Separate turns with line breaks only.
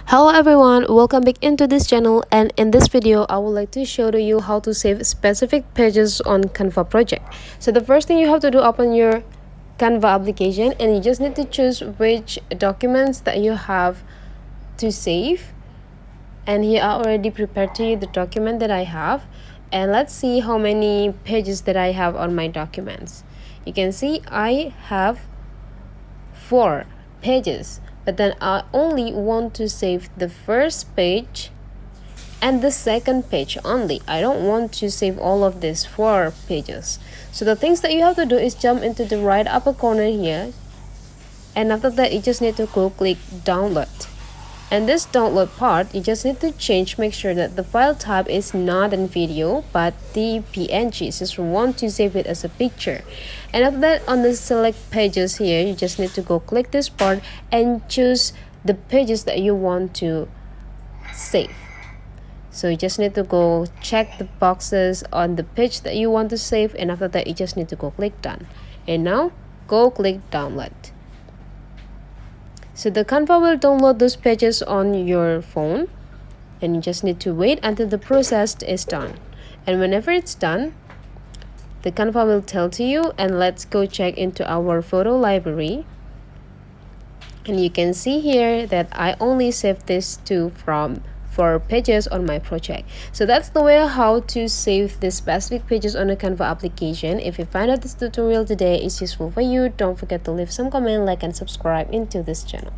Hello everyone, welcome back into this channel, and in this video I would like to show to you how to save specific pages on Canva project. So the first thing you have to do, open your Canva application and you just need to choose which documents that you have to save. And here I already prepared to you the document that I have, and let's see how many pages that I have on my documents. You can see I have 4 pages, but then I only want to save the first page and the second page only. I don't want to save all of these 4 pages. So the things that you have to do is jump into the right upper corner here, and after that you just need to go click download. And this download part, you just need to make sure that the file type is not in video but the PNG. Just want to save it as a picture. And after that, on the select pages here, you just need to go click this part and choose the pages that you want to save. So you just need to go check the boxes on the page that you want to save, and after that you just need to go click done. And now go click download. So the Canva will download those pages on your phone, and you just need to wait until the process is done. And whenever it's done, the Canva will tell to you, and let's go check into our photo library. And you can see here that I only saved this from 4 pages on my project. So that's the way how to save the specific pages on the Canva application. If you find out this tutorial today is useful for you, don't forget to leave some comment, like, and subscribe into this channel.